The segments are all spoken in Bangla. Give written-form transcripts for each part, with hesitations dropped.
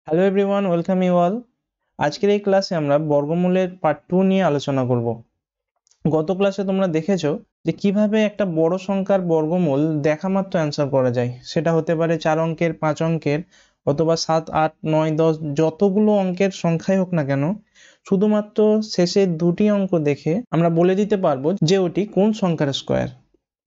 Hello everyone, welcome you all. আজকের এই ক্লাসে আমরা বর্গমূলের পার্ট 2 নিয়ে আলোচনা করব। গত ক্লাসে তোমরা দেখেছো যে কিভাবে একটা বড় সংখ্যার বর্গমূল দেখা মাত্র অ্যান্সার করা যায়। সেটা হতে পারে 4 অঙ্কের, 5 অঙ্কের, অথবা 7, 8, 9, 10 যতগুলো অঙ্কের সংখ্যাই হোক না কেন, শুধুমাত্র শেষের দুটি অঙ্ক দেখে আমরা বলে দিতে পারবো যে ওটি কোন সংখ্যার স্কোয়ার।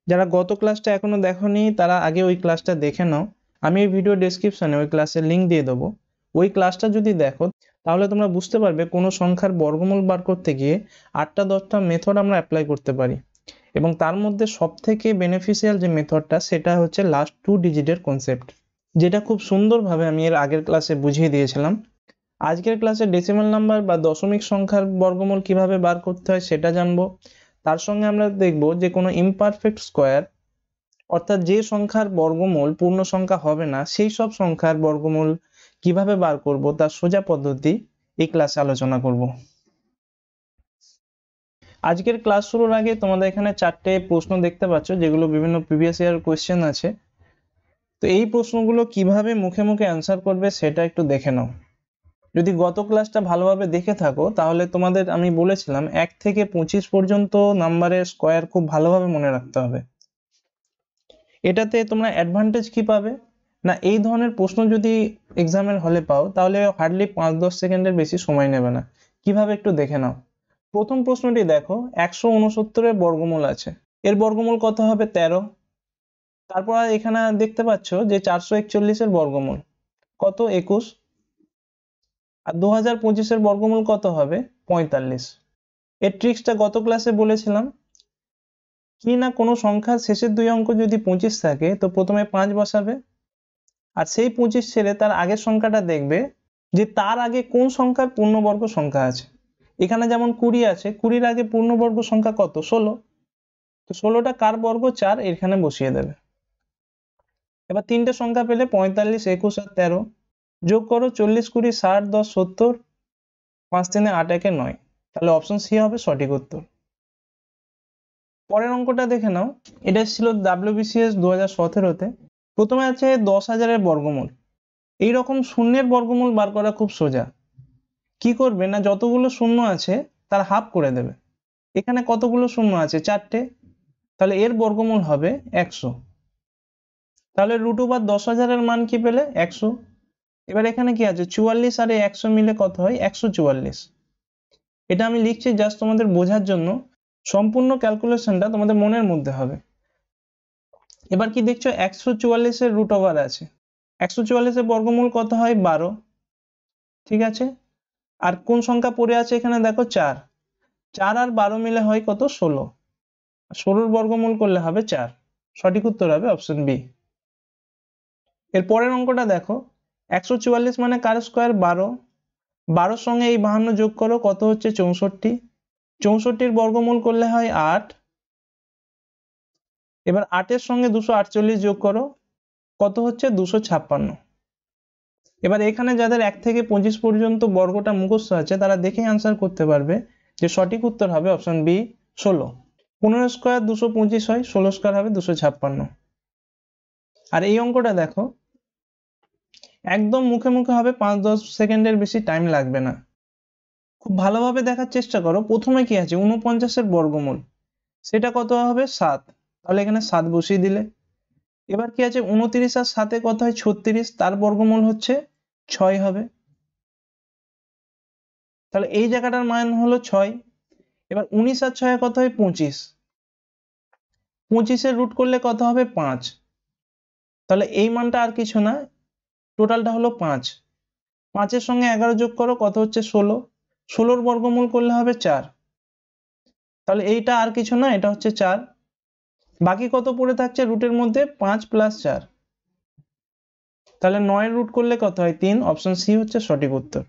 যারা গত ক্লাসটা এখনো দেখোনি তারা আগে ওই ক্লাসটা দেখে নাও। আমি এই ভিডিও ডেসক্রিপশনে ওই ক্লাসের লিঙ্ক দিয়ে দেবো। ওই ক্লাসটা যদি দেখো তাহলে তোমরা বুঝতে পারবে কোনো সংখ্যার বর্গমূল বার করতে গিয়ে 8টা 10টা মেথড আমরা অ্যাপ্লাই করতে পারি, এবং তার মধ্যে সবথেকে বেনিফিশিয়াল যে মেথডটা সেটা হচ্ছে লাস্ট 2 ডিজিটের কনসেপ্ট, যেটা খুব সুন্দরভাবে আমি এর আগের ক্লাসে বুঝিয়ে দিয়েছিলাম। আজকের ক্লাসে ডেসিমাল নাম্বার বা দশমিক সংখ্যার বর্গমূল কিভাবে বার করতে হয় সেটা জানবো। তার সঙ্গে আমরা দেখব যে কোনো ইমপারফেক্ট স্কোয়ার, অর্থাৎ যে সংখ্যার বর্গমূল পূর্ণ সংখ্যা হবে না সেই সব সংখ্যার বর্গমূল কিভাবে বার করব তার সোজা পদ্ধতি এই ক্লাসে আলোচনা করব। আজকের ক্লাস শুরুর আগে তোমাদের এখানে 4টে প্রশ্ন দেখতে পাচ্ছ, যেগুলো বিভিন্ন প্রিভিয়াস ইয়ার কোয়েশ্চেন আছে। তো এই প্রশ্নগুলো কিভাবে মুখে মুখে অ্যান্সার করবে সেটা একটু দেখে নাও। যদি গত ক্লাসটা ভালোভাবে দেখে থাকো তাহলে তোমাদের আমি বলেছিলাম 1 থেকে 25 পর্যন্ত নাম্বারের স্কোয়ার খুব ভালোভাবে মনে রাখতে হবে। এটাতে তোমরা অ্যাডভান্টেজ কি পাবে না, এই ধরনের প্রশ্ন যদি এক্সামের হলে পাও তাহলে হার্ডলি 5-10 সেকেন্ডের বেশি সময় নেবে না। কিভাবে একটু দেখে নাও। প্রথম প্রশ্নটি দেখো, 169 বর্গমূল আছে, এর বর্গমূল কত হবে? 13। তারপর এখানে দেখতে পাচ্ছ যে 441 বর্গমূল কত? 21। আর 2025 বর্গমূল কত হবে? 45। এর ট্রিক্সটা গত ক্লাসে বলেছিলাম কি না, কোনো সংখ্যার শেষের দুই অঙ্ক যদি 25 থাকে তো প্রথমে 5 বসাবে, আর সেই 25 ছেড়ে তার আগের সংখ্যাটা দেখবে যে তার আগে কোন সংখ্যার পূর্ণবর্গ সংখ্যা আছে। এখানে যেমন 20 আছে, 20-র আগে পূর্ণবর্গ সংখ্যা কত? 16। তো 16টা কার বর্গ? 4, এখানে বসিয়ে দেবে। এবার তিনটে সংখ্যা পেলে 45, 21 আর 13। যোগ করো 40, 20, 60, 10, 70, 5 3 8 1 9। তাহলে অপশন সি হবে সঠিক উত্তর। পরের অঙ্কটা দেখে নাও। এটা ছিল WBCS 2017-তে। প্রথমে আছে 10,000-এর বর্গমূল। এইরকম শূন্যের বর্গমূল বার করা খুব সোজা। কি করবে না, যতগুলো শূন্য আছে তার হাফ করে দেবে। এখানে কতগুলো শূন্য আছে? 4টে। তাহলে এর বর্গমূল হবে 100। তাহলে √10,000 10,000-এর মান কি পেলে? 100। এবার এখানে কি আছে? 44 আর 100 মিলে কত হয়? 144। এটা আমি লিখছি জাস্ট তোমাদের বোঝার জন্য, সম্পূর্ণ ক্যালকুলেশনটা তোমাদের মনের মধ্যে হবে। এবার কি দেখছো? 144-এর √ওভার আছে। 144-এর বর্গমূল কত হয়? 12। ঠিক আছে। আর কোন সংখ্যা পড়ে আছে এখানে? দেখো 4। 4 আর 12 মিলে হয় কত? 16। 16-র বর্গমূল করলে হবে 4। সঠিক উত্তর হবে অপশন বি। এর পরের অঙ্কটা দেখো, 144 মানে কার স্কোয়ার? 12। 12-র সঙ্গে এই 52 যোগ করো, কত হচ্ছে? 64। 64-র বর্গমূল করলে হয় 8। এবার 8-এর সঙ্গে 248 যোগ করো, কত হচ্ছে? 256। এবার এখানে যাদের 1 থেকে 25 পর্যন্ত বর্গটা মুখস্থ আছে তারা দেখেই আনসার করতে পারবে যে সঠিক উত্তর হবে অপশন বি, 16। 15 স্কোয়ার 225 হয়, 16 স্কোয়ার হবে 256। আর এই অঙ্কটা দেখো, একদম মুখে মুখে হবে, 5-10 সেকেন্ডের বেশি টাইম লাগবে না। খুব ভালোভাবে দেখার চেষ্টা করো। প্রথমে কি আছে? 49-এর বর্গমূল, সেটা কত হবে? 7। তাহলে এখানে 7 বসিয়ে দিলে। এবার কি আছে? 29 আর 7-এ কত হয়? 36, তার বর্গমূল হচ্ছে 6 হবে। তাহলে এই জায়গাটার মান হলো 6। এবার 19 আর 6-এ কত হয়? 25। 25-এর রুট করলে কত হবে? 5। তাহলে এই মানটা আর কিছু না, টোটালটা হলো 5। 5-এর সঙ্গে 11 যোগ করো, কত হচ্ছে? 16। 16-র বর্গমূল করলে হবে 4। তাহলে এইটা আর কিছু না, এটা হচ্ছে 4। বাকি কত পড়ে থাকছে রুটের মধ্যে? 5 + 4। তাহলে 9-এর রুট করলে কত হয়? 3। অপশন সি হচ্ছে সঠিক উত্তর।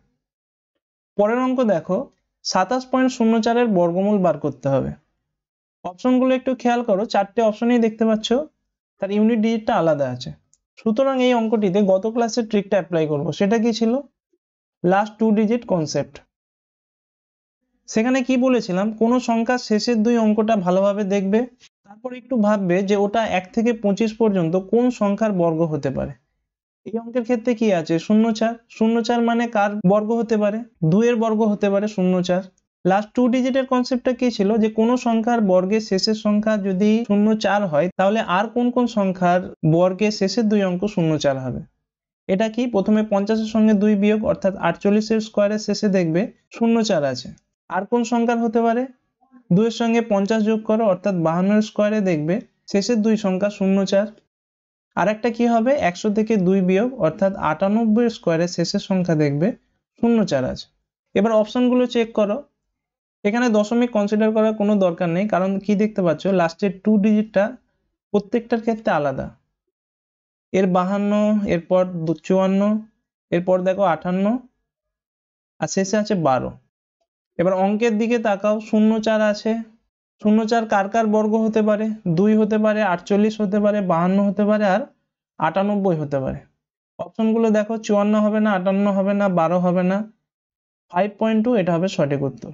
পরের অঙ্ক দেখো, 27.04-এর বর্গমূল বার করতে হবে। অপশনগুলো একটু খেয়াল করো, 4টে অপশনই দেখতে পাচ্ছ, তার ইউনিট ডিজিটটা আলাদা আছে। সুতরাং এই অঙ্কটিতে গত ক্লাসের ট্রিকটা অ্যাপ্লাই করব। সেটা কি ছিল? Last 2 digit concept. সেখানে কি বলেছিলাম, কোন সংখ্যার শেষের দুই অঙ্কটা ভালোভাবে দেখবে, তারপর একটু ভাববে যে ওটা 1 থেকে 25 পর্যন্ত কোন সংখ্যার বর্গ হতে পারে। এই অঙ্কের ক্ষেত্রে কি আছে? 0,4। 0,4 মানে কার বর্গ হতে পারে? 2 এর বর্গ হতে পারে 0,4। লাস্ট 2 ডিজিটের কনসেপ্টটা কি ছিল? যে কোনো সংখ্যার বর্গের শেষের সংখ্যা যদি 0,4 হয় তাহলে আর কোন কোন সংখ্যার বর্গের শেষের 2 অঙ্ক 0,4 হবে। এটা কি? প্রথমে 50 এর সঙ্গে 2 বিয়োগ অর্থাৎ 48 এর স্কয়ারের শেষে দেখবে 0,4 আছে। আর কোন সংখ্যার হতে পারে? 2 এর সঙ্গে 50 যোগ করো অর্থাৎ 52 এর স্কয়ারে দেখবে শেষের 2 সংখ্যা 0,4। আরেকটা কি হবে? 100 থেকে 2 বিয়োগ অর্থাৎ 98 এর স্কয়ারের শেষের সংখ্যা দেখবে 0,4 আছে। এবার অপশনগুলো চেক করো। এখানে দশমিক কনসিডার করার কোনো দরকার নেই, কারণ কি দেখতে পাচ্ছ লাস্টের 2 ডিজিটটা প্রত্যেকটার ক্ষেত্রে আলাদা। এর 52, এরপর 54, এরপর দেখো 58 আর শেষে আছে 12। এবার অঙ্কের দিকে তাকাও, 0,4 আছে। 0,4 কার কার বর্গ হতে পারে? 2 হতে পারে, 48 হতে পারে, 52 হতে পারে আর 98 হতে পারে। অপশনগুলো দেখো, 54 হবে না, 58 হবে না, 12 হবে না, 5.2 এটা হবে সঠিক উত্তর।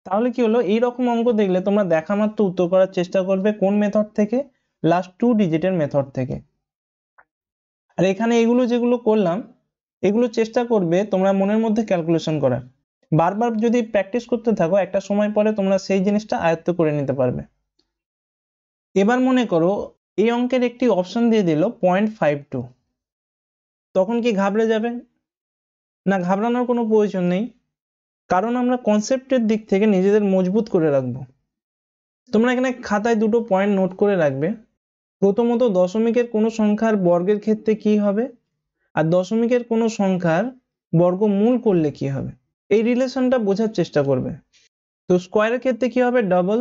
তাহলে কি হলো? এইরকম অঙ্ক দেখলে তোমরা দেখা মাত্র উত্তর করার চেষ্টা করবে কোন মেথড থেকে? লাস্ট 2 ডিজিটের মেথড থেকে। আর এখানে এগুলো যেগুলো করলাম এগুলো চেষ্টা করবে তোমরা মনের মধ্যে ক্যালকুলেশন করার। বারবার যদি প্র্যাকটিস করতে থাকো একটা সময় পরে তোমরা সেই জিনিসটা আয়ত্ত করে নিতে পারবে। এবার মনে করো এই অঙ্কের একটি অপশন দিয়ে দিল 0.52, তখন কি ঘাবড়ে যাবে? না, ঘাবড়ানোর কোনো প্রয়োজন নেই, কারণ আমরা কনসেপ্টের দিক থেকে নিজেদের মজবুত করে রাখবো। তোমরা এখানে খাতায় দুটো পয়েন্ট নোট করে রাখবে। প্রথমত, দশমিকের কোনো সংখ্যার বর্গের ক্ষেত্রে কি হবে, আর দশমিকের কোনো সংখ্যার বর্গমূল করলে কি হবে, এই রিলেশনটা বোঝার চেষ্টা করবে। তো স্কোয়ারের ক্ষেত্রে কি হবে? ডাবল,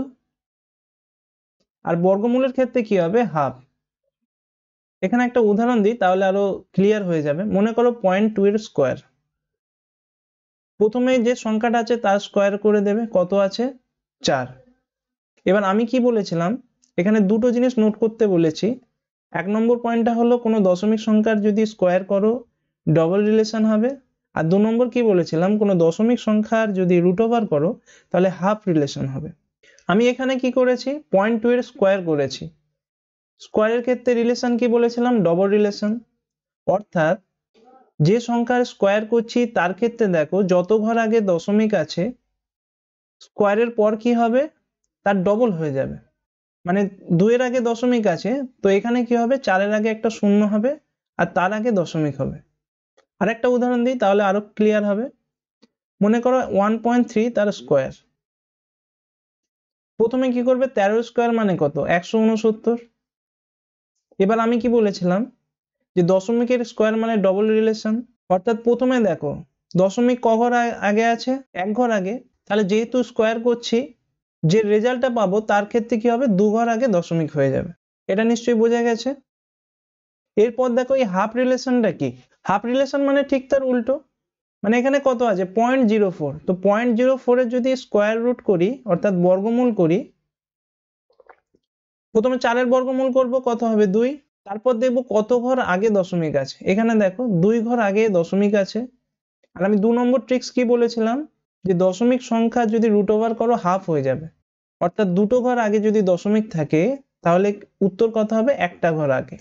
আর বর্গমূলের ক্ষেত্রে কি হবে? হাফ। এখানে একটা উদাহরণ দিই তাহলে আরো ক্লিয়ার হয়ে যাবে। মনে করো 0.2 এর স্কোয়ার। প্রথমে যে সংখ্যাটা আছে তার স্কোয়ার করে দেবে, কত আছে? 4। এবার আমি কি বলেছিলাম? এখানে দুটো জিনিস নোট করতে বলেছি। 1 নম্বর পয়েন্টটা হলো কোনো দশমিক সংখ্যার যদি স্কোয়ার করো ডবল রিলেশন হবে, আর 2 নম্বর কি বলেছিলাম? কোনো দশমিক সংখ্যার যদি রুট ওভার করো তাহলে হাফ রিলেশন হবে। আমি এখানে কি করেছি? 0.2 এর স্কোয়ার করেছি। স্কোয়ারের ক্ষেত্রে রিলেশন কি বলেছিলাম? Double relation. অর্থাৎ যে সংখ্যার স্কোয়ার করছি তার ক্ষেত্রে দেখো যত ঘর আগে দশমিক আছে স্কোয়ারের পর কি হবে? তার ডবল হয়ে যাবে। মানে 2 এর আগে দশমিক আছে, তো এখানে কি হবে? 4 এর আগে একটা শূন্য হবে আর তার আগে দশমিক হবে। আর একটা উদাহরণ দিই তাহলে আরো ক্লিয়ার হবে। মনে করো 1.3 তার স্কোয়ার। প্রথমে কি করবে? 13 স্কোয়ার মানে কত? 169। এবার আমি কি বলেছিলাম? যে দশমিকের স্কোয়ার মানে ডবল রিলেশন। অর্থাৎ প্রথমে দেখো দশমিক ক ঘর আগে আছে? 1 ঘর আগে। তাহলে যেহেতু স্কোয়ার করছি যে রেজাল্টটা পাবো তার ক্ষেত্রে কি হবে? 2 ঘর আগে দশমিক হয়ে যাবে। এটা নিশ্চয়ই বোঝা গেছে। এরপর দেখো এই হাফ রিলেশনটা কি? হাফ রিলেশন মানে ঠিক তার উল্টো। মানে এখানে কত আছে? 0.04। তো 0.04 এর যদি স্কোয়ার রুট করি অর্থাৎ বর্গমূল করি, প্রথমে 4 এর বর্গমূল করব, কত হবে? 2। তারপর দেখবো কত ঘর আগে দশমিক আছে। এখানে দেখো 2 ঘর আগে দশমিক আছে। আর আমি 2 নম্বর ট্রিক্স কি বলেছিলাম? যে দশমিক সংখ্যা যদি রুট ওভার করো হাফ হয়ে যাবে। অর্থাৎ দুটো ঘর আগে যদি দশমিক থাকে তাহলে উত্তর কত হবে? একটা ঘর আগে।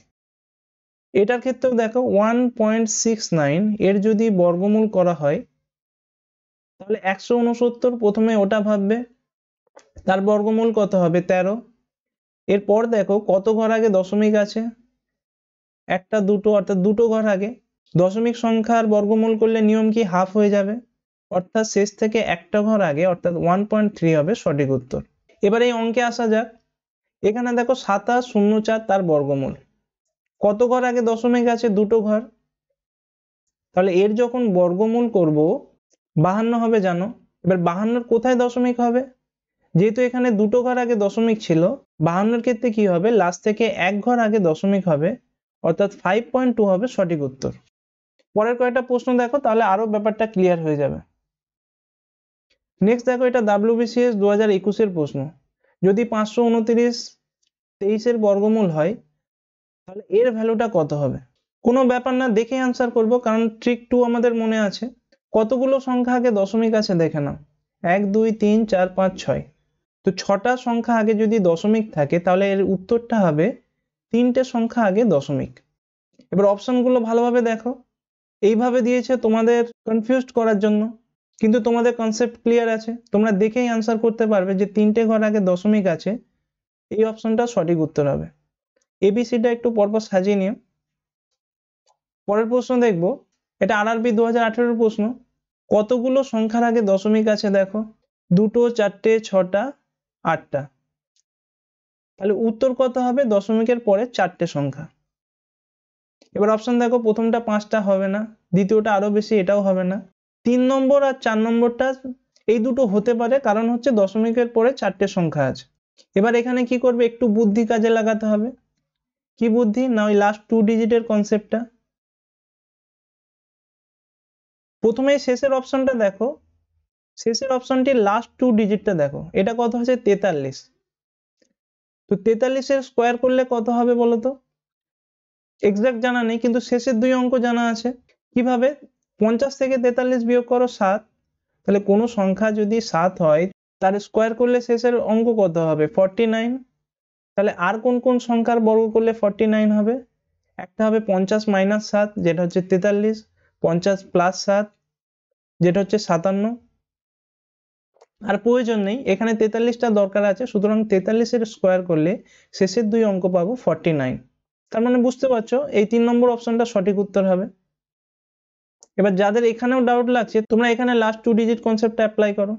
এটার ক্ষেত্রেও দেখো 1.69 এর যদি বর্গমূল করা হয় তাহলে 169, প্রথমে ওটা ভাববে, তার বর্গমূল কত হবে? 13। এরপর দেখো কত ঘর আগে দশমিক আছে? একটা, দুটো, অর্থাৎ দুটো ঘর আগে। দশমিক সংখ্যার বর্গমূল করলে নিয়ম কি? হাফ হয়ে যাবে। অর্থাৎ শেষ থেকে একটা ঘর আগে অর্থাৎ 1.3 হবে সঠিক উত্তর। এবার এই অঙ্কে আসা যাক। এখানে দেখো 2704 তার বর্গমূল। কত ঘর আগে দশমিক আছে? দুটো ঘর। তাহলে এর যখন বর্গমূল করব 52 হবে জানো। এবার 52 কোথায় দশমিক হবে? যেহেতু এখানে দুটো ঘর আগে দশমিক ছিল, 52 ক্ষেত্রে কি হবে? লাস্ট থেকে এক ঘর আগে দশমিক হবে, অর্থাৎ 5.2 হবে সঠিক উত্তর। পরের কয়েকটা প্রশ্ন দেখো তাহলে আরো ব্যাপারটা ক্লিয়ার হয়ে যাবে। নেক্সট দেখো, এটা WBCS 2021 এর প্রশ্ন। যদি 529 23 এর বর্গমূল হয় তাহলে এর ভ্যালুটা কত হবে? কোনো ব্যাপার না, দেখে অ্যান্সার করব, কারণ ট্রিক 2 আমাদের মনে আছে। কতগুলো সংখ্যা আগে দশমিক আছে দেখে নাও। 1 2 3 4 5 6। তো 6টা সংখ্যা আগে যদি দশমিক থাকে তাহলে এর উত্তরটা হবে 3টে সংখ্যা আগে দশমিক। এবার অপশনগুলো ভালোভাবে দেখো, এইভাবে দিয়েছে তোমাদের কনফিউজড করার জন্য, কিন্তু তোমাদের কনসেপ্ট ক্লিয়ার আছে, তোমরা দেখেই আনসার করতে পারবে যে 3টে ঘর আগে দশমিক আছে, এই অপশনটা সঠিক উত্তর হবে। এবিসিটা একটু পরপর সাজিয়ে নিও। পরের প্রশ্ন দেখবো, এটা আরআরবি 2018 প্রশ্ন। কতগুলো সংখ্যার আগে দশমিক আছে দেখো, 2টো 4টে 6টা 8টা। তাহলে উত্তর কত হবে দশমিকের পরে 4টে সংখ্যা। এবার অপশন দেখো, প্রথমটা 5টা হবে না, দ্বিতীয়টা আরো বেশি, এটাও হবে না। 3 নম্বর আর 4 নম্বরটা এই দুটো হতে পারে, কারণ হচ্ছে দশমিকের পরে 4টে সংখ্যা আছে। এবার এখানে কি করবে, একটু বুদ্ধি কাজে লাগাতে হবে। কি বুদ্ধি না, ওই লাস্ট 2 ডিজিটের কনসেপ্টটা। প্রথমে শেষের অপশনটা দেখো, শেষের অপশনটির লাস্ট 2 ডিজিটটা দেখো, এটা কত হচ্ছে 43। তো 43-এর স্কোয়ার করলে কত হবে বলো তো? এক্সাক্ট জানা নেই, কিন্তু শেষের 2 অঙ্ক জানা আছে। কিভাবে? 50 থেকে 43 বিয়োগ করো 7, তাহলে কোনো সংখ্যা যদি 7 হয় তার স্কোয়ার করলে শেষের অঙ্ক কত হবে 49। তাহলে আর কোন কোন সংখ্যার বর্গ করলে 49 হবে? একটা হবে 50 - 7 যেটা হচ্ছে 43, 50 + 7 যেটা হচ্ছে 57। আর প্রয়োজন নেই, এখানে 43টা দরকার আছে, সুতরাং 43-এর স্কোয়ার করলে শেষের 2 অঙ্ক পাবো 49। তার মানে বুঝতে পারছো এই 3 নম্বর অপশনটা সঠিক উত্তর হবে। এবার যাদের এখানেও ডাউট লাগছে, তোমরা এখানে লাস্ট 2 ডিজিট কনসেপ্টটা অ্যাপ্লাই করো।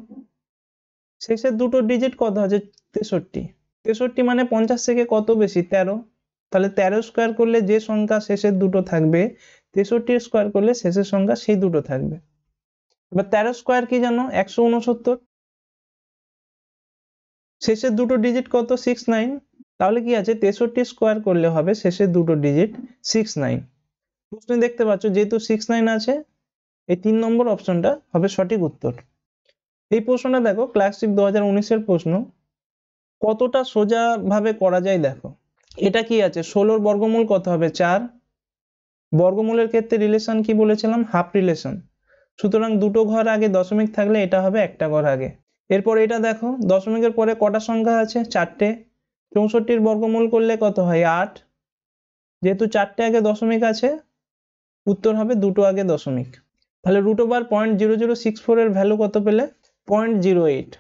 শেষের দুটো ডিজিট কত আছে 63। 63 মানে 50 থেকে কত বেশি 13, তাহলে 13 স্কোয়ার করলে যে সংখ্যা শেষের দুটো থাকবে, 63 স্কোয়ার করলে শেষের সংখ্যা সেই দুটো থাকবে। এবার 13 স্কোয়ার কি জানো 169, শেষের দুটো ডিজিট কত 69, তাহলে কি আছে 63 স্কোয়ার করলে হবে শেষের দুটো ডিজিট 69। প্রশ্নে দেখতে পাচ্ছ যেহেতু 69 আছে, এই 3 নম্বর অপশনটা হবে সঠিক উত্তর। এই প্রশ্নটা দেখো ক্লাসিক 2019-এর প্রশ্ন, কতটা সোজা ভাবে করা যায় দেখো। এটা কি আছে 16-র বর্গমূল কত হবে 4, বর্গমূলের ক্ষেত্রে রিলেশন কি বলেছিলাম হাফ রিলেশন, সুতরাং দুটো ঘর আগে দশমিক থাকলে এটা হবে একটা ঘর আগে। এরপর এটা দেখো দশমিকের পরে কটা সংখ্যা আছে 4টে, 64-র বর্গমূল করলে কত হয় 8, যেহেতু 4টে আগে দশমিক আছে উত্তর হবে দুটো আগে দশমিক। তাহলে √0.0064 এর ভ্যালু কত পেলে 0.08,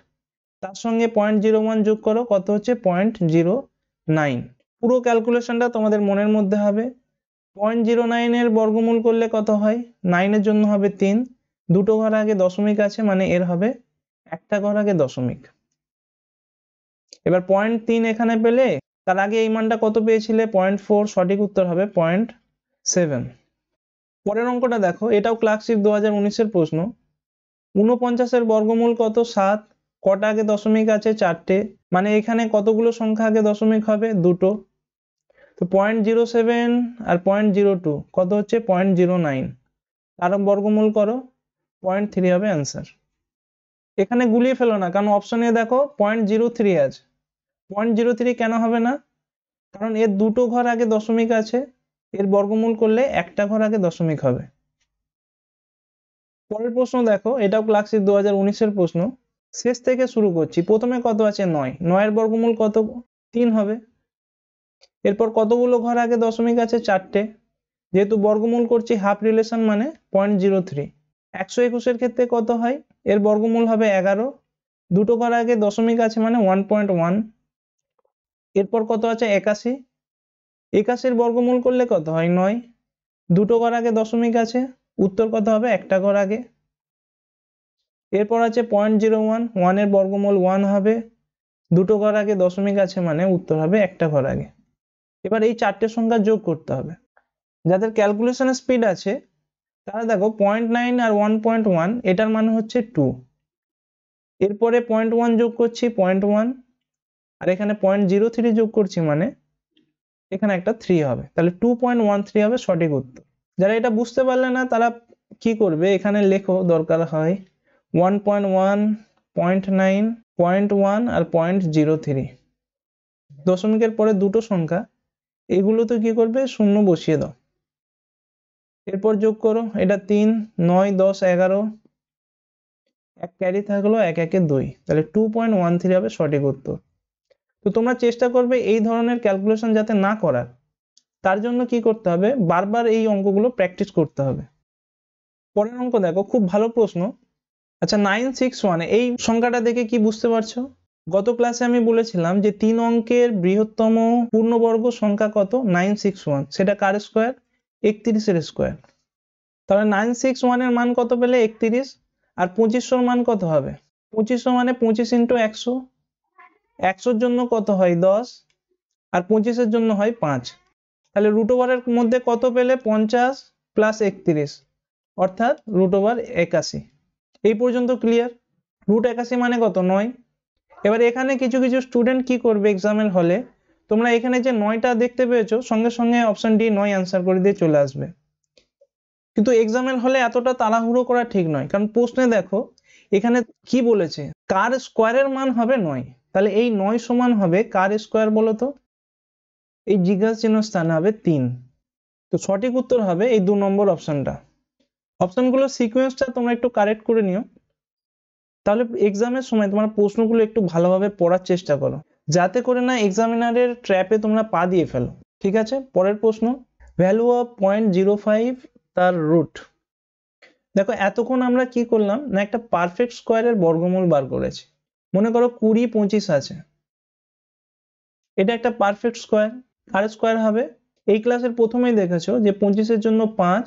তার সঙ্গে 0.01 যোগ করো কত হচ্ছে 0.09। পুরো ক্যালকুলেশনটা তোমাদের মনের মধ্যে হবে। 0.09 এর বর্গমূল করলে কত হয়, 9 এর জন্য হবে 3, দুটো ঘর আগে দশমিক আছে মানে এর হবে একটা ঘর আগে দশমিক। এবার 0.3 এখানে পেলে, তার আগে এই মানটা কত পেয়েছিলে 0.4, সঠিক উত্তর হবে 0.7। পরের অঙ্কটা দেখো, এটাও ক্লাসিক 2019-এর প্রশ্ন। 49-এর বর্গমূল কত 7, কটা আগে দশমিক আছে 4টে, মানে এখানে কতগুলো সংখ্যা আগে দশমিক হবে দুটো। তো 0.07 আর 0.02 কত হচ্ছে 0.09, তার বর্গমূল করো 0.3 হবে অ্যান্সার। এখানে গুলিয়ে ফেলো না, কারণ অপশনে দেখো 0.03 আছে। 0.03 কেন হবে না, কারণ এর দুটো ঘর আগে দশমিক আছে, এর বর্গমূল করলে একটা ঘর আগে দশমিক হবে। পরের প্রশ্ন দেখো, এটাও ক্লাসিক 2019-এর প্রশ্ন। শেষ থেকে শুরু করছি, প্রথমে কত আছে 9, 9-এর বর্গমূল কত 3 হবে। এরপর কতগুলো ঘর আগে দশমিক আছে 4টে, যেহেতু বর্গমূল করছি হাফ রিলেশন মানে 0.03। 121-এর ক্ষেত্রে কত হয়, এর বর্গমূল হবে 11, দুটো ঘর আগে দশমিক আছে মানে 1.1। এরপর কত আছে 81, 81-এর বর্গমূল করলে কত হয় 9, দুটো ঘর আগে দশমিক আছে, উত্তর কত হবে একটা ঘর আগে। এরপর আছে 0.01, 1-এর বর্গমূল 1 হবে, দুটো ঘর আগে দশমিক আছে মানে উত্তর হবে একটা ঘর আগে। এবার এই চারটে সংখ্যা যোগ করতে হবে। যাদের ক্যালকুলেশনের স্পিড আছে তারা দেখো 0.9 আর 1.1 এটার মানে হচ্ছে 2, এরপরে 0.1 যোগ করছি 0.1, আর এখানে 0.03 যোগ করছি মানে এখানে একটা 3 হবে, তাহলে 2.13 হবে সঠিক উত্তর। যারা এটা বুঝতে পারলে না তারা কি করবে, এখানে লেখো দরকার হয় 1.1, 0.9, 0.1 আর 0.03। দশমিকের পরে দুটো সংখ্যা, এগুলোতে কি করবে শূন্য বসিয়ে দাও। এরপর যোগ করো, এটা 3, 9, 10, 11, এক ক্যারি থাকলো 1 1 2, তাহলে 2.13 হবে সঠিক উত্তর। তো তোমরা চেষ্টা করবে এই ধরনের ক্যালকুলেশন যাতে না করার, তার জন্য কি করতে হবে, বারবার এই অঙ্কগুলো প্র্যাকটিস করতে হবে। পরের অঙ্ক দেখো, খুব ভালো প্রশ্ন। আচ্ছা 961 এই সংখ্যাটা দেখে কি বুঝতে পারছো? গত ক্লাসে আমি বলেছিলাম যে 3 অঙ্কের বৃহত্তম পূর্ণবর্গ সংখ্যা কত? 961। সেটা কার স্কোয়ার? 31 এর স্কোয়ার। তাহলে 961 এর মান কত পেলে? 31। আর 2500 মান কত হবে? 2500 মানে 25 ইন্টু 100। 100 জন্য কত হয়? 10। আর 25 এর জন্য হয় 5। তাহলে রুট ওভারের মধ্যে কত পেলে? 50 প্লাস 31, অর্থাৎ রুট ওভার 81। এই পর্যন্ত ক্লিয়ার? রুট 81 মানে কত? 9। এবার এখানে কিছু কিছু স্টুডেন্ট কি করবে এক্সামের হলে, তোমরা এখানে যে 9টা দেখতে পেয়েছো সঙ্গে সঙ্গে অপশন ডি 9 অ্যান্সার করে দিয়ে চলে আসবে। কিন্তু এক্সামের হলে এতটা তাড়াহুড়ো করা ঠিক নয়, কারণ প্রশ্নে দেখো এখানে কি বলেছে, কার স্কোয়ারের মান হবে 9। তাহলে এই 9 সমান হবে কার স্কোয়ার বলো তো? এই জিজ্ঞাসা চিহ্ন স্থানে হবে 3। তো সঠিক উত্তর হবে এই 2 নম্বর অপশনটা। অপশনগুলোর সিকোয়েন্সটা তোমরা একটু কারেক্ট করে নিও, তাহলে এক্সামের সময় তোমার প্রশ্নগুলো একটু ভালোভাবে পড়ার চেষ্টা করো, যাতে করে না এক্সামিনারের ট্র্যাপে তোমরা পা দিয়ে ফেলো। ঠিক আছে, পরের প্রশ্ন, ভ্যালু অফ 0.05 তার রুট। দেখো এতক্ষণ আমরা কি করলাম না, একটা পারফেক্ট স্কোয়ারের বর্গমূল বার করেছি। মনে করো 20 25 আছে, এটা একটা পারফেক্ট স্কোয়ার। কার স্কোয়ার হবে? এই ক্লাসের প্রথমেই দেখেছো যে 25 এর জন্য 5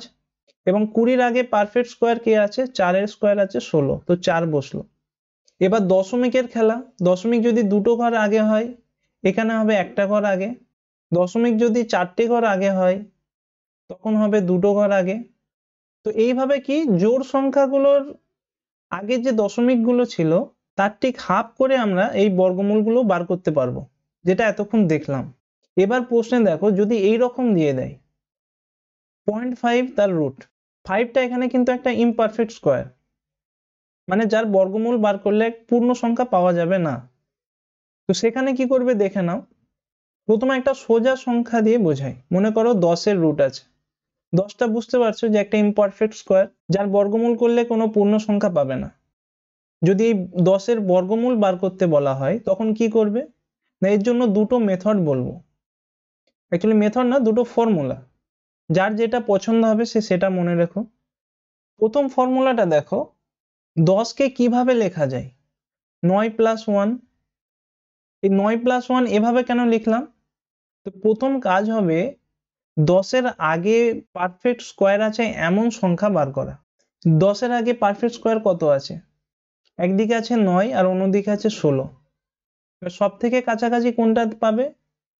এবং 20 আগে পারফেক্ট স্কোয়ার কে আছে? 4 এর স্কোয়ার আছে 16, তো 4 বসলো। এবার দশমিকের খেলা, দশমিক যদি দুটো ঘর আগে হয় এখানে হবে একটা ঘর আগে, দশমিক যদি 4টে ঘর আগে হয় তখন হবে দুটো ঘর আগে। তো এইভাবে কি জোড় সংখ্যাগুলোর আগে যে দশমিক গুলো ছিল তার ঠিক হাফ করে আমরা এই বর্গমূলগুলো বার করতে পারবো, যেটা এতক্ষণ দেখলাম। এবার প্রশ্নে দেখো যদি এই রকম দিয়ে দেয় 0.5 তার রুট। 5টা এখানে কিন্তু একটা ইমপারফেক্ট স্কোয়ার, মানে যার বর্গমূল বার করলে পূর্ণ সংখ্যা পাওয়া যাবে না। তো সেখানে কি করবে দেখে নাও। প্রথমে একটা সোজা সংখ্যা দিয়ে বোঝাই, মনে করো 10 এর রুট আছে। 10টা বুঝতে পারছো যে একটা ইমপারফেক্ট স্কোয়ার, যার বর্গমূল করলে কোনো পূর্ণ সংখ্যা পাবে না। যদি এই 10 এর বর্গমূল বার করতে বলা হয় তখন কি করবে না, এর জন্য দুটো মেথড বলবো, অ্যাকচুয়ালি মেথড না, দুটো ফর্মুলা। যার যেটা পছন্দ হবে সে সেটা মনে রেখো। প্রথম ফর্মুলাটা দেখো, 10কে কিভাবে লেখা যায়? 9 প্লাস 1। এই 9 প্লাস 1 এভাবে কেন লিখলাম? তো প্রথম কাজ হবে 10 এর আগে পারফেক্ট স্কোয়ার আছে এমন সংখ্যা বার করা। 10 এর আগে পারফেক্ট স্কোয়ার কত আছে? একদিকে আছে 9 আর অন্যদিকে আছে 16। সব থেকে কাছাকাছি কোনটা পাবে?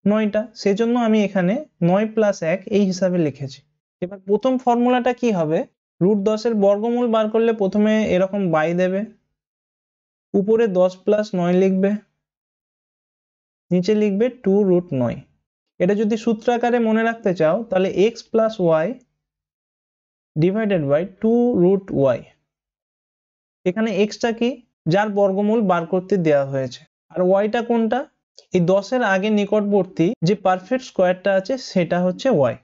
9টা। সেজন্য আমি এখানে 9 প্লাস 1 এই হিসাবে লিখেছি। এবার প্রথম ফর্মুলাটা কি হবে, রুট 10 এর বর্গমূল বার করলে প্রথমে এরকম বাই দেবে, উপরে 10 প্লাস 9 লিখবে, নিচে লিখবে 2 রুট 9। এটা যদি সূত্র আকারে মনে রাখতে চাও তাহলে x plus y divided by 2 root y. এখানে এক্সটা কি? যার বর্গমূল বার করতে দেওয়া হয়েছে। আর ওয়াইটা কোনটা? এই 10 এর আগে নিকটবর্তী যে পারফেক্ট স্কোয়ারটা আছে সেটা হচ্ছে ওয়াই।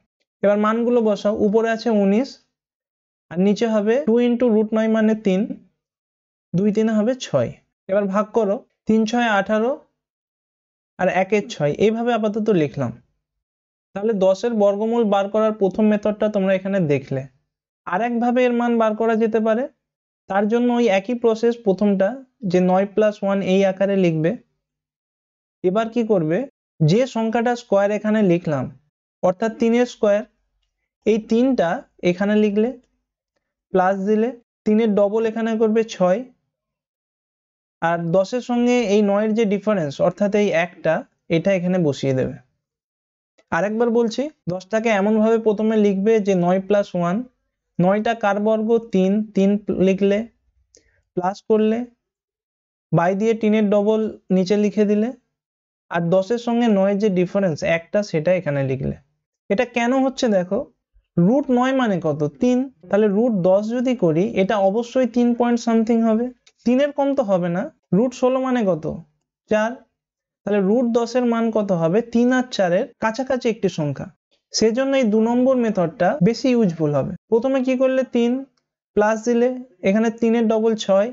এবার মানগুলো বসাও, উপরে আছে 19 আর নিচে হবে 2 ইন্টু রুট 9 মানে 3, 2 3 হবে 6। এবার ভাগ করো, 3 6 18 আর 1 এর 6, এইভাবে আপাতত লিখলাম। তাহলে 10 এর বর্গমূল বার করার প্রথম মেথডটা তোমরা এখানে দেখলে। আর একভাবে এর মান বার করা যেতে পারে, তার জন্য ওই একই প্রসেস, প্রথমটা যে 9 প্লাস 1 এই আকারে লিখবে। এবার কি করবে, যে সংখ্যাটা স্কোয়ার এখানে লিখলাম অর্থাৎ 3 এর স্কোয়ার, এই 3টা এখানে লিখলে, প্লাস দিলে 3 এর ডবল এখানে করবে 6, আর 10 এর সঙ্গে এই 9 এর যে ডিফারেন্স অর্থাৎ এই একটা, এটা এখানে বসিয়ে দেবে। আরেকবার বলছি, 10টাকে এমন ভাবে প্রথমে লিখবে যে 9 প্লাস 1, 9টা কার বর্গ? 3, 3 লিখলে, প্লাস করলে, বাই দিয়ে 3 এর ডবল নিচে লিখে দিলে, আর 10 এর সঙ্গে 9 এর যে ডিফারেন্স একটা সেটা এখানে লিখলে। এটা কেন হচ্ছে দেখো, রুট 9 মানে কত? 3। তাহলে রুট 10 যদি করি এটা অবশ্যই 3 পয়েন্ট সামথিং হবে, 3 এর কম তো হবে না। রুট 16 মানে কত? 4। তাহলে রুট 10 এর মান কত হবে? 3 আর 4 এর কাছাকাছি একটি সংখ্যা। সেজন্য এই 2 নম্বর মেথডটা বেশি ইউজফুল হবে। প্রথমে কি করলে 3 প্লাস দিলে, এখানে 3 এর ডবল 6,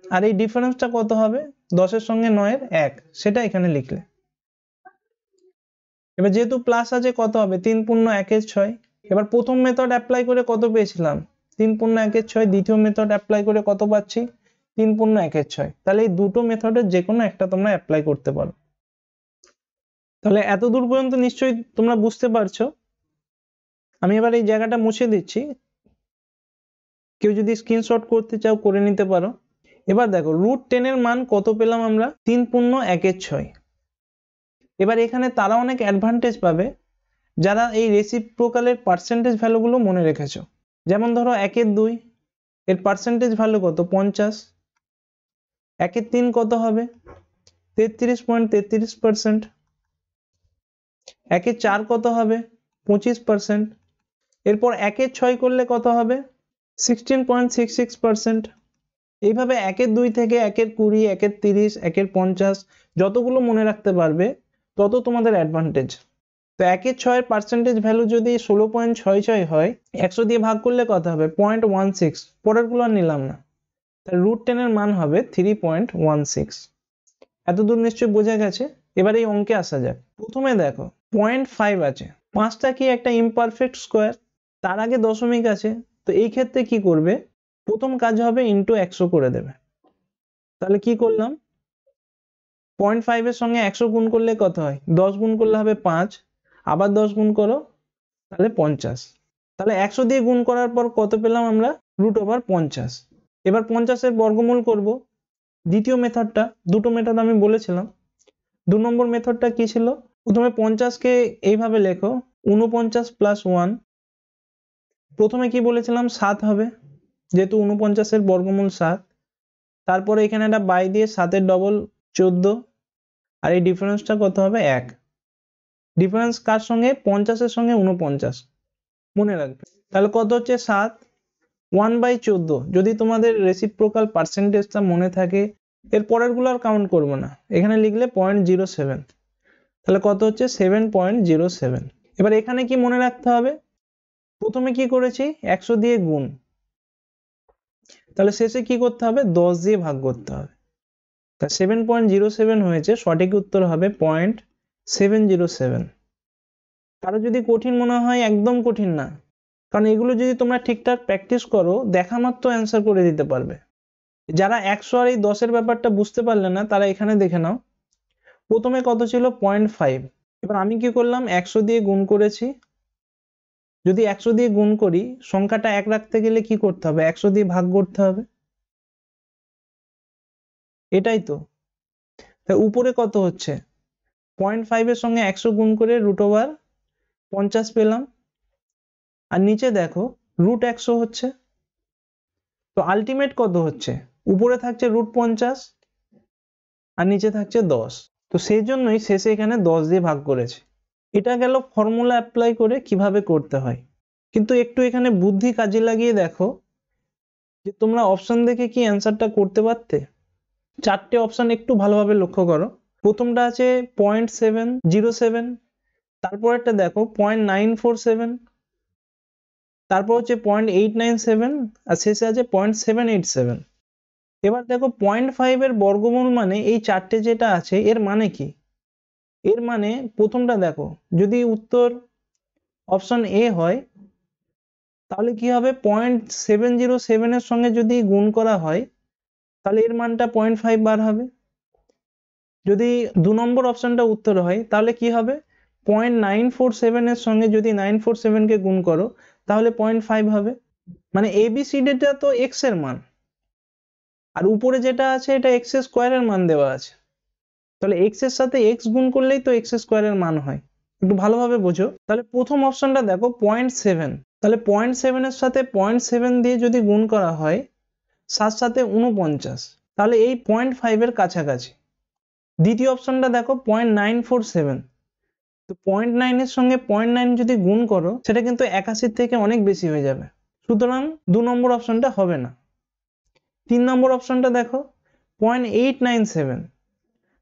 আর এই ডিফারেন্সটা কত হবে? 10 এর সঙ্গে 9 এর 1, সেটা এখানে লিখলে। এবার যেহেতু প্লাস আছে কত হবে 3 পূর্ণ 1 6। এবার প্রথম মেথড অ্যাপ্লাই করে কত পেয়েছিলাম 3 পূর্ণ 1 6। দ্বিতীয় মেথড অ্যাপ্লাই করে কত পাচ্ছি 3 পূর্ণ 1 6। তাহলে এই দুটো মেথডের যে কোনো একটা তোমরা অ্যাপ্লাই করতে পারো। তাহলে এত দূর পর্যন্ত নিশ্চয়ই তোমরা বুঝতে পারছো। আমি এবার এই জায়গাটা মুছে দিচ্ছি, কেউ যদি স্ক্রিনশট করতে চাও করে নিতে পারো। এবার দেখো √10 এর মান কত পেলাম আমরা 3 পূর্ণ 1 6। এবার এখানে তারা অনেক অ্যাডভান্টেজ পাবে যারা এই রেসিপ্রোকালের পার্সেন্টেজ ভ্যালুগুলো মনে রেখেছো। যেমন ধরো 1 2 এর পার্সেন্টেজ ভ্যালু কত 50। 1 3 কত হবে 33.33%। 1 4 কত হবে 25%। এরপর 1 6 করলে কত হবে 16.66%। এইভাবে 1 2 থেকে 1 20 1 30 1 50 যতগুলো মনে রাখতে পারবে তত তোমাদের অ্যাডভান্টেজ। তো 1 6 এর পার্সেন্টেজ ভ্যালু যদি 16.66 হয় 100 দিয়ে ভাগ করলে কত হবে 0.16। পরেরগুলো আর নিলাম না, তাহলে √10 এর মান হবে 3.16। এতদূর নিশ্চয়ই বোঝা গেছে। এবার এই অঙ্কে আসা যাক। প্রথমে দেখো 0.5 আছে, 5টা কি একটা ইমপারফেক্ট স্কোয়ার, তার আগে দশমিক আছে। তো এই ক্ষেত্রে কি করবে প্রথম কাজ হবে ইনটু 100 করে দেবে। তাহলে কি করলাম 0.5 এর সঙ্গে 100 গুণ করলে কত হয় 10 গুণ করলে হবে 5, আবার 10 গুণ করো তাহলে 50। তাহলে 100 দিয়ে গুণ করার পর কত পেলাম আমরা √50। এবার 50 এর বর্গমূল করব। দ্বিতীয় মেথডটা, দুটো মেথড আমি বলেছিলাম। 2 নম্বর মেথডটা কি ছিল, প্রথমে 50 কে এইভাবে লেখো 49 প্লাস 1। প্রথমে কি বলেছিলাম 7 হবে, যেহেতু 49 এর বর্গমূল 7। তারপরে এখানে একটা বাই দিয়ে 7 এর ডবল 14, আর এই ডিফারেন্সটা কত হবে 1। ডিফারেন্স কার সঙ্গে 50 এর সঙ্গে 49 মনে রাখবে। তাহলে কত হচ্ছে 7 1/14। যদি তোমাদের রেসিপ্রোকাল পার্সেন্টেজটা মনে থাকে, এর পরের গুলো আর কাউন্ট করবো না, এখানে লিখলে 0.07। তাহলে কত হচ্ছে 7.07। এবার এখানে কি মনে রাখতে হবে, প্রথমে কি করেছি 100 দিয়ে গুণ, তাহলে শেষে কি করতে হবে 10 দিয়ে ভাগ করতে হবে। তা 7.07 হয়েছে, সঠিক উত্তর হবে 0.707। কারো যদি কঠিন মনে হয় একদম কঠিন না, কারণ এগুলো যদি তোমরা ঠিকঠাক প্র্যাকটিস করো দেখা মাত্র অ্যান্সার করে দিতে পারবে। যারা 100 আর এই 10 এর ব্যাপারটা বুঝতে পারলে না তারা এখানে দেখে নাও। প্রথমে কত ছিল 0.5। এবার আমি কি করলাম 100 দিয়ে গুণ করেছি। যদি 100 দিয়ে গুণ করি সংখ্যাটা 1 রাখতে গেলে কি করতে হবে 100 দিয়ে ভাগ করতে হবে, এটাই তো। উপরে কত হচ্ছে 0.5 এর সঙ্গে 100 গুণ করে √50 পেলাম, আর নিচে দেখো √100 হচ্ছে। তো আলটিমেট কত হচ্ছে, উপরে থাকছে √50 আর নিচে থাকছে 10। তো সেই জন্যই শেষে এখানে 10 দিয়ে ভাগ করেছে। এটা গেল ফর্মুলা অ্যাপ্লাই করে কিভাবে করতে হয়। কিন্তু একটু এখানে বুদ্ধি কাজে লাগিয়ে দেখো যে তোমরা অপশন দেখে কি অ্যান্সারটা করতে পারতে। চারটে অপশন একটু ভালোভাবে লক্ষ্য করো। প্রথমটা আছে 0.707, তারপর একটা দেখো 0.947, তারপর হচ্ছে 0.897, আর শেষে আছে 0.787। এবার দেখো 0.5 এর বর্গমূল মানে এই চারটে যেটা আছে এর মানে কি, এর মানে প্রথমটা দেখো যদি উত্তর অপশন এ হয় তাহলে কি হবে 0.707 এর সঙ্গে যদি গুণ করা হয় তাহলে এর মানটা 0.5 বার হবে। যদি 2 নম্বর অপশনটা উত্তর হয় তাহলে কি হবে 0.947 এর সঙ্গে যদি 947 কে গুণ করো তাহলে 0.5 হবে। মানে ABCDটা তো x এর মান, আর উপরে যেটা আছে এটা x স্কয়ারের মান দেওয়া আছে, তাহলে x এর সাথে x গুণ করলেই তো x স্কয়ারের মান হয়। একটু ভালোভাবে বোঝো। তাহলে প্রথম অপশনটা দেখো 0.7, তাহলে 0.7 এর সাথে 0.7 দিয়ে যদি গুণ করা হয় 7 7 49, তাহলে এই 0.5 এর কাছাকাছি। দ্বিতীয় অপশনটা দেখো 0.947, তো 0.9 এর সঙ্গে 0.9 যদি গুণ করো সেটা কিন্তু 81 থেকে অনেক বেশি হয়ে যাবে, সুতরাং 2 নম্বর অপশনটা হবে না। 3 নম্বর অপশনটা দেখো 0.897,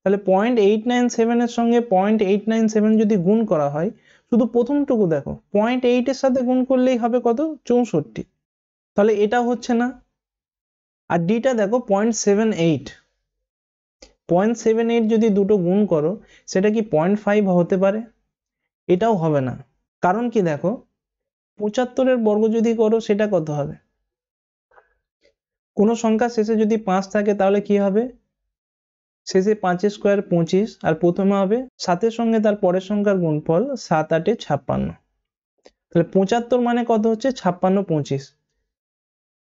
তাহলে 0.897 এর সঙ্গে 0.897 যদি গুণ করা হয়, শুধু প্রথমটুকু দেখো 0.8 এর সাথে গুণ করলেই হবে কত 64, তাহলে এটা হচ্ছে না। আর ডিটা দেখো 0.78, 0.78 যদি দুটো গুণ করো সেটা কি 0.5 হতে পারে, এটাও হবে না। কারণ কি দেখো, 75-এর বর্গ যদি করো সেটা কত হবে? কোনো সংখ্যা শেষে যদি 5 থাকে তাহলে কি হবে? শেষে 5 স্কোয়ার 25, আর প্রথমে হবে 7-এর সঙ্গে তার পরের সংখ্যার গুণফল, 7 8 56। তাহলে 75 মানে কত হচ্ছে? 56 25।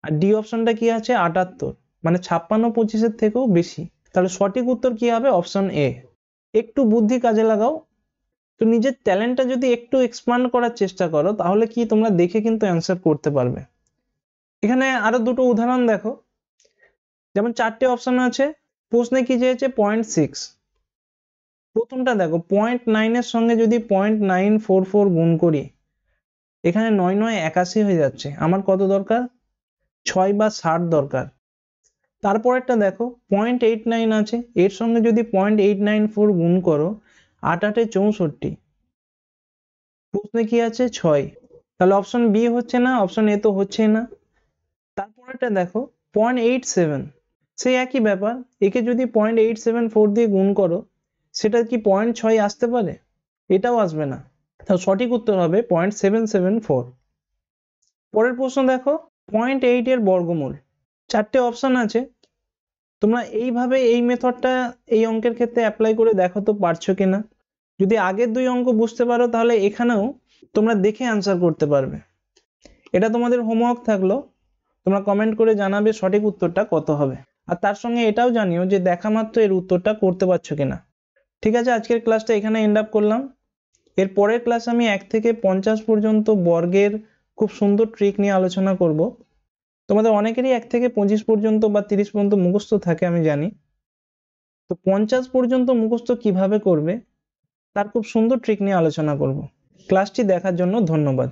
আর ডি অপশনটা কি আছে? 78, মানে 56 25-এর থেকেও বেশি। তাহলে সঠিক উত্তর কি হবে? Option A. একটু বুদ্ধি কাজে লাগাও, তো নিজের ট্যালেন্টটা যদি একটু এক্সপ্যান্ড করার চেষ্টা করো তাহলে কি তোমরা দেখে কিন্তু অ্যান্সার করতে পারবে। এখানে আরো দুটো উদাহরণ দেখো, যেমন 4টে অপশন আছে, প্রশ্নে কি চেয়েছে? 0.6। প্রথমটা দেখো, 0.9 এর সঙ্গে যদি 0.944 গুণ করি, এখানে 9 9 81 হয়ে যাচ্ছে। আমার কত দরকার? 6 বা 60 দরকার। তারপরেরটা দেখো, 0.89 আছে, এর সঙ্গে যদি 0.894 গুণ করো, 8 8 64। প্রশ্নে কি আছে? 6। তাহলে অপশন বি হচ্ছে না, অপশন এ তো হচ্ছেই না। তারপরেরটা দেখো, 0.87, সেই একই ব্যাপার, একে যদি 0.874 দিয়ে গুণ করো, সেটা কি 0.6 আসতে পারে? এটাও আসবে না। তাহলে সঠিক উত্তর হবে 0.774। পরের প্রশ্ন দেখো, 0.8 এর বর্গমূল। 4টে অপশন আছে, তোমরা এইভাবে এই মেথডটা এই অঙ্কের ক্ষেত্রে অ্যাপ্লাই করে দেখো তো পারছো কিনা। যদি আগের দুই অঙ্ক বুঝতে পারো তাহলে এখানেও তোমরা দেখে অ্যান্সার করতে পারবে। এটা তোমাদের হোমওয়ার্ক থাকলো, তোমরা কমেন্ট করে জানাবে সঠিক উত্তরটা কত হবে। আর তার সঙ্গে এটাও জানিও যে দেখা মাত্র এর উত্তরটা করতে পারছো কিনা। ঠিক আছে, আজকের ক্লাসটা এখানে এন্ড আপ করলাম। এর পরের ক্লাস আমি 1 থেকে 50 পর্যন্ত বর্গের খুব সুন্দর ট্রিক নিয়ে আলোচনা করব। তোমাদের অনেকেরই 1 থেকে 25 পর্যন্ত বা 30 পর্যন্ত মুখস্থ থাকে আমি জানি, তো 50 পর্যন্ত মুখস্থ কিভাবে করবে তার খুব সুন্দর ট্রিক নিয়ে আলোচনা করব। ক্লাসটি দেখার জন্য ধন্যবাদ।